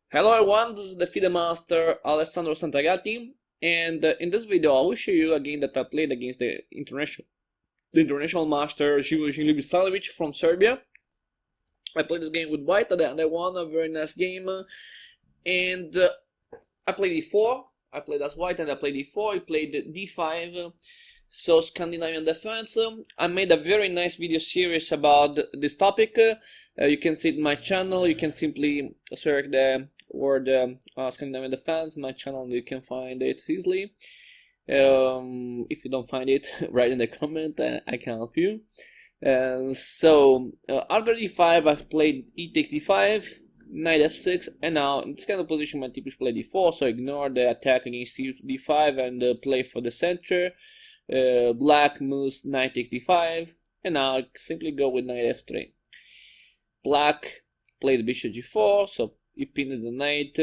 Hello everyone, this is the FIDE master Alessandro Santagati, and in this video I will show you again that I played against the international master Zivojin Ljubisavljevic from Serbia. I played this game with white and I won a very nice game, and I played e4, I played as white and I played e4, I played d5, so Scandinavian defense. I made a very nice video series about this topic. You can see it in my channel. You can simply search the word Scandinavian defense in my channel and you can find it easily. If you don't find it, write in the comment, I can help you. So after d5 I played e takes d5, knight f6, and now in this kind of position my typically play d4, so ignore the attack against d5 and play for the center. Black moves knight takes d5, and now I simply go with knight f3. Black plays bishop g4, so he pinned the knight.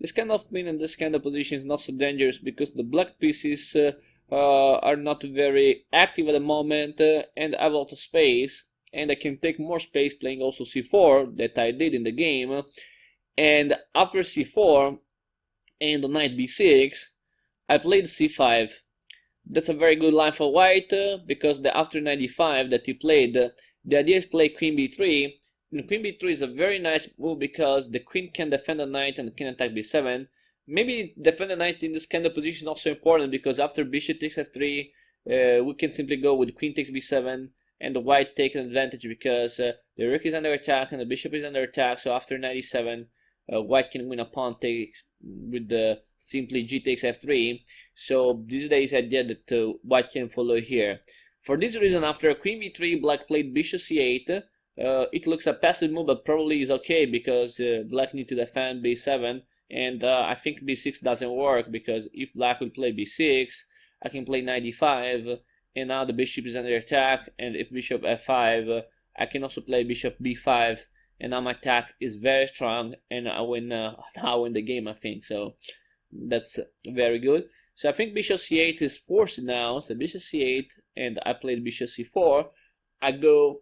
This kind of pin and this kind of position is not so dangerous because the black pieces are not very active at the moment, and I have a lot of space, and I can take more space playing also c4 that I did in the game. And after c4 and the knight b6, I played c5. That's a very good line for white because the after knight d5 that he played, the idea is play queen b3. And queen b3 is a very nice move because the queen can defend the knight and can attack b7. Maybe defend the knight in this kind of position is also important because after bishop takes f3, we can simply go with queen takes b7 and the white take an advantage because the rook is under attack and the bishop is under attack. So after knight e7, white can win a pawn take with the simply g takes f3. So this is the idea that white can follow here. For this reason, after queen b3, black played bishop c8. It looks a passive move, but probably is okay because black need to defend b7, and I think b6 doesn't work because if black will play b6, I can play knight d5, and now the bishop is under attack, and if bishop f5, I can also play bishop b5, and now my attack is very strong, and I win the game, I think. So that's very good. So I think bishop c8 is forced now. So bishop c8, and I played bishop c4. I go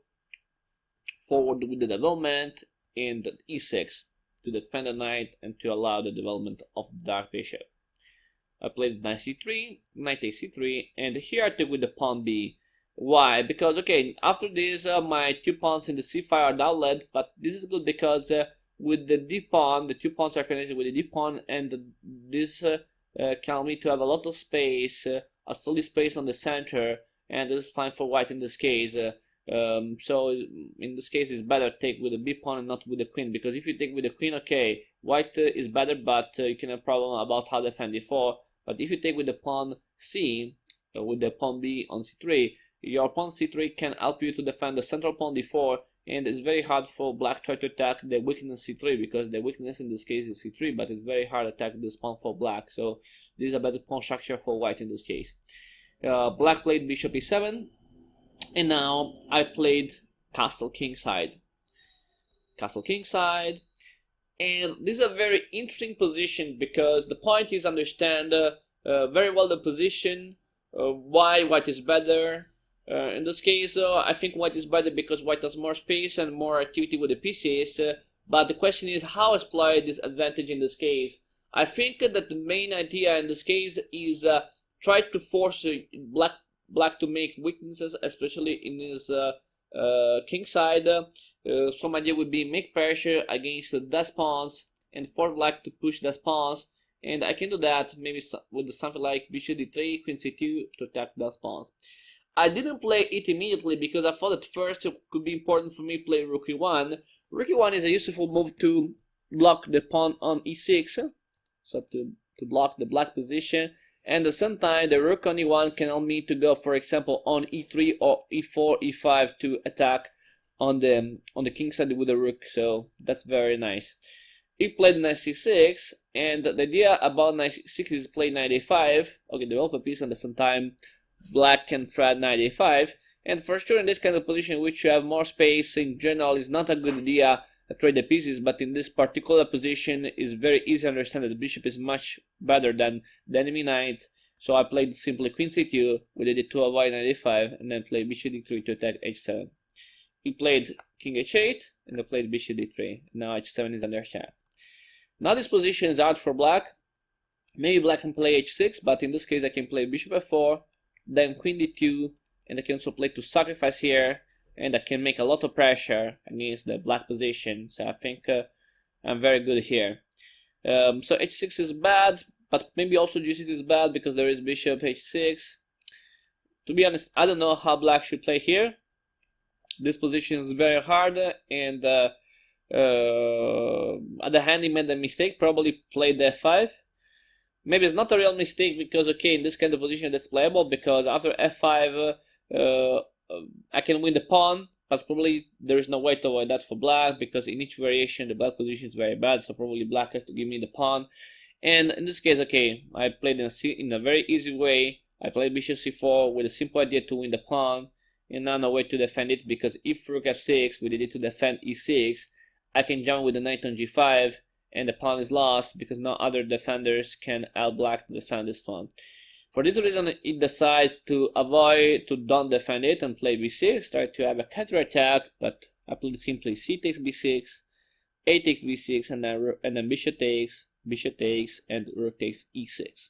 forward with the development in the e6 to defend the knight and to allow the development of the dark bishop. I played knight c3, knight takes c3, and here I took with the pawn b. Why? Because okay, after this my two pawns in the c5 are downled, but this is good because with the d pawn, the two pawns are connected with the d pawn, and this can allow me to have a lot of space, a solid space on the center, and this is fine for white in this case. So in this case it's better take with the b pawn and not with the queen, because if you take with the queen, okay, white is better, but you can have a problem about how to defend d4. But if you take with the pawn c, with the pawn b on c3, your pawn c3 can help you to defend the central pawn d4, and it's very hard for black try to attack the weakness c3 because the weakness in this case is c3, but it's very hard to attack this pawn for black. So this is a better pawn structure for white in this case. Black played bishop e7. And now I played castle kingside. Castle kingside. And this is a very interesting position because the point is understand very well the position, why white is better. In this case, I think white is better because white has more space and more activity with the pieces. But the question is how exploit this advantage in this case. I think that the main idea in this case is try to force black to make weaknesses, especially in his king side. Some idea would be make pressure against the death pawns and for black to push death pawns, and I can do that maybe with something like bishop d3, queen c2 to attack death pawns. I didn't play it immediately because I thought at first it could be important for me to play rook e1. Rook e1 is a useful move to block the pawn on e6, so to block the black position. And at the same time, the rook on e1 can help me to go, for example, on e3 or e4, e5 to attack on the king side with the rook. So that's very nice. He played knight c6, and the idea about knight c6 is play knight a5. Okay, develop a piece, and at the same time, black can thread knight a5. And for sure, in this kind of position, in which you have more space, in general, is not a good idea to trade the pieces, but in this particular position is very easy to understand that the bishop is much better than the enemy knight. So I played simply queen c2 with the to avoid knight a5, and then played bishop d3 to attack h7. He played king h8, and I played bishop d3. Now h7 is under attack. Now this position is out for black. Maybe black can play h6, but in this case I can play bishop f4, then queen d2, and I can also play to sacrifice here, and I can make a lot of pressure against the black position. So I think I'm very good here. So h6 is bad, but maybe also g6 is bad because there is bishop h6. To be honest, I don't know how black should play here. This position is very hard, and at the hand he made a mistake, probably played f5. Maybe it's not a real mistake because, okay, in this kind of position that's playable, because after f5 I can win the pawn, but probably there is no way to avoid that for black, because in each variation the black position is very bad, so probably black has to give me the pawn. And in this case, okay, I played in a very easy way. I played bishop c4 with a simple idea to win the pawn, and now no way to defend it, because if rook f6 with the idea to defend e6, I can jump with the knight on g5, and the pawn is lost because no other defenders can help black to defend this pawn. For this reason, it decides to avoid, to don't defend it and play b6, try to have a counter attack, but I played simply c takes b6, a takes b6, and then bishop takes, and rook takes e6.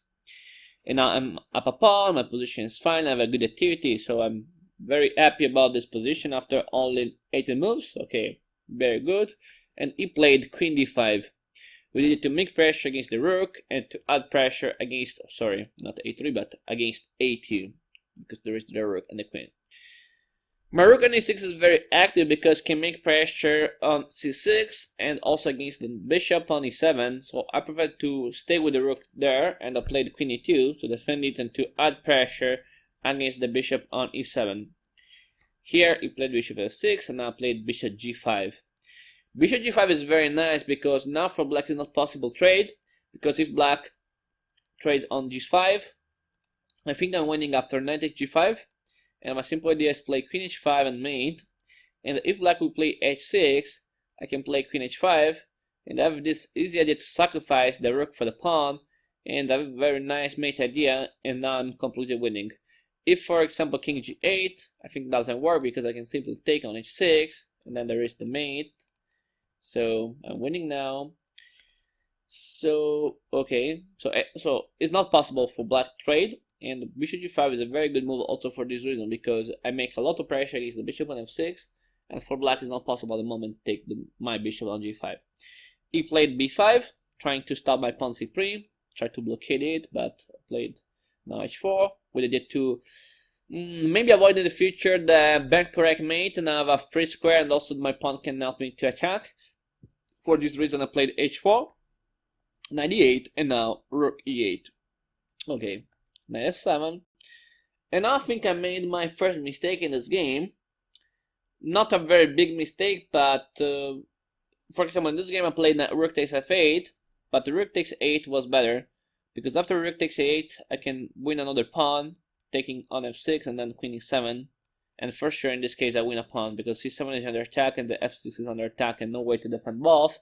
And now I'm up a pawn, my position is fine, I have a good activity, so I'm very happy about this position after only 18 moves. Okay, very good. And he played queen d5. We needed to make pressure against the rook and to add pressure against, sorry, not a3, but against a2, because there is the rook and the queen. My rook on e6 is very active because it can make pressure on c6 and also against the bishop on e7, so I prefer to stay with the rook there, and I played queen e2 to defend it and to add pressure against the bishop on e7. Here he played bishop f6, and now I played bishop g5. Bishop g5 is very nice because now for black is not possible trade, because if black trades on g5, I think I'm winning after knight takes g5, and my simple idea is play queen h5 and mate, and if black will play h6, I can play queen h5, and I have this easy idea to sacrifice the rook for the pawn, and I have a very nice mate idea, and now I'm completely winning. If, for example, king g8, I think it doesn't work because I can simply take on h6, and then there is the mate. So I'm winning now. So okay, so it's not possible for black to trade, and bishop g5 is a very good move also for this reason, because I make a lot of pressure against the bishop on f6, and for black it's not possible at the moment to take my bishop on g5. He played b5, trying to stop my pawn c3, tried to blockade it, but played now h4 with a d2. Maybe avoid in the future the bank correct mate, and I have a free square, and also my pawn can help me to attack. For this reason I played h4, knight e8, and now rook e8. Okay, knight f7. And I think I made my first mistake in this game. Not a very big mistake, but for example in this game I played rook takes f8, but the rook takes 8 was better, because after rook takes 8 I can win another pawn, taking on f6 and then queen e7, and for sure in this case I win a pawn, because c7 is under attack and the f6 is under attack, and no way to defend both,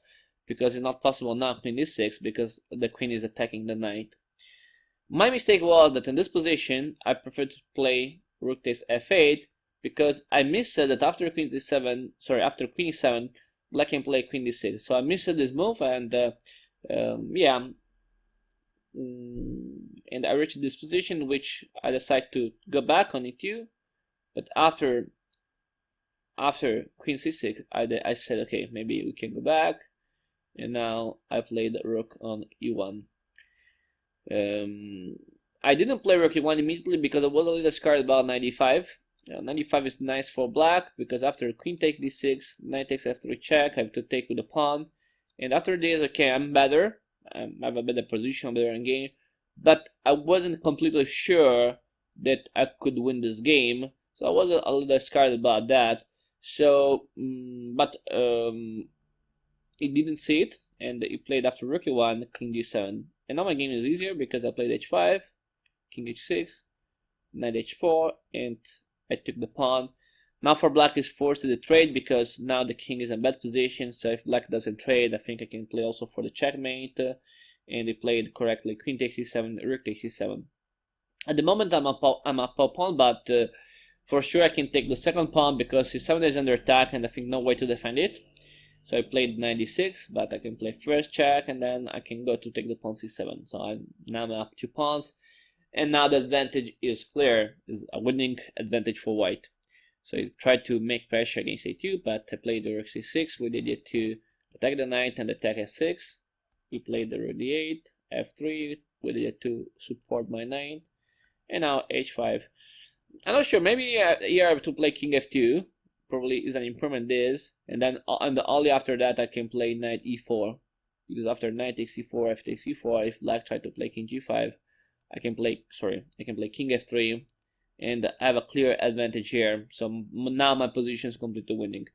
because it's not possible now queen e6 because the queen is attacking the knight. My mistake was that in this position I prefer to play rook takes f8, because I missed that after queen e7, after queen e7 black can play queen d6, so I missed this move, and yeah. And I reached this position, which I decided to go back on e2, but after queen c6 I said okay, maybe we can go back, and now I played rook on e1. I didn't play rook e1 immediately because I was a little scared about knight e5. Knight e5 is nice for black, because after queen takes d6, knight takes f3 check, I have to take with the pawn, and after this, okay, I'm better. I have a better position, better in game, but I wasn't completely sure that I could win this game, so I was a little scared about that. So, but he didn't see it, and he played after rook e1, king d7, and now my game is easier because I played h5, king h6, knight h4, and I took the pawn. Now for black is forced to the trade because now the king is in bad position, so if black doesn't trade, I think I can play also for the checkmate, and he played correctly, queen takes e7, rook takes e7. At the moment I'm up pawn, but for sure I can take the second pawn because c7 is under attack and I think no way to defend it. So I played knight d6, but I can play first check, and then I can go to take the pawn c7. So now I'm up 2 pawns, and now the advantage is clear, is a winning advantage for white. So I tried to make pressure against a2, but I played the Rxf6 with idea to attack the knight and attack f6. He played the rook d8, f3 with idea to support my knight, and now h5. I'm not sure, maybe here I have to play king f2, probably is an improvement this, and then only after that I can play knight e4, because after knight takes e4, f takes e4, if black try to play king g5, I can play king f3, and I have a clear advantage here. So now my position is completely winning.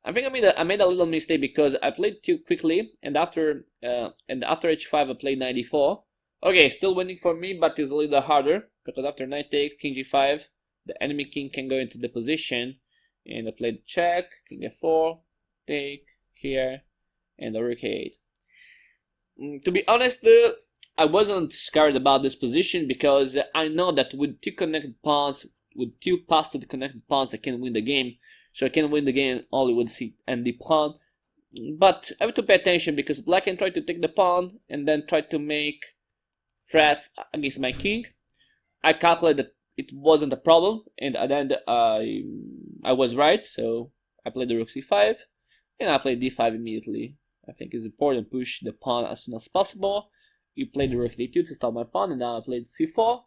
I think I made a little mistake because I played too quickly, and after h5 I played knight e4. Okay, still winning for me, but it's a little harder because after knight takes king g5, the enemy king can go into the position, and I played check, king f4, take here, and the rook a8. To be honest, I wasn't scared about this position because I know that with 2 connected pawns, with 2 passed connected pawns, I can win the game. So I can win the game only with c and d pawn. But I have to pay attention because black can try to take the pawn and then try to make threats against my king. I calculated that it wasn't a problem, and at the end I was right. So I played the rook c5, and I played d5 immediately. I think it's important to push the pawn as soon as possible. You played the rook d2 to stop my pawn, and now I played c4,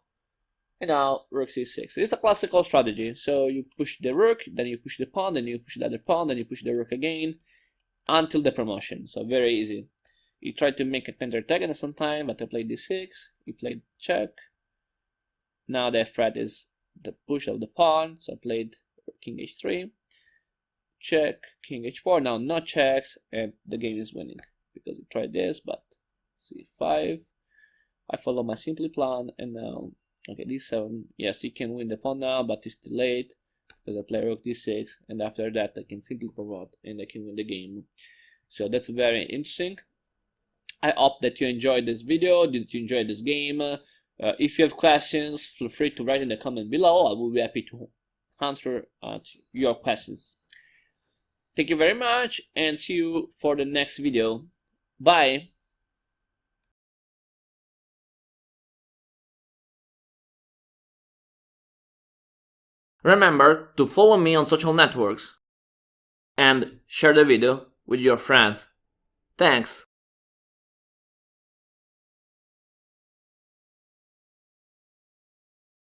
and now rook c6. It's a classical strategy. So you push the rook, then you push the pawn, then you push the other pawn, then you push the rook again, until the promotion. So very easy. You try to make a counterattack at some time, but I played d6, you played check. Now the threat is the push of the pawn, so I played king h3, check, king h4, now no checks, and the game is winning, because you tried this, but c5, I follow my simple plan, and now, okay, d7, yes, you can win the pawn now, but it's too late, because I play rook d6, and after that I can simply promote, and I can win the game. So that's very interesting. I hope that you enjoyed this video. Did you enjoy this game? If you have questions, feel free to write in the comment below. I will be happy to answer your questions. Thank you very much, and see you for the next video. Bye! Remember to follow me on social networks and share the video with your friends. Thanks!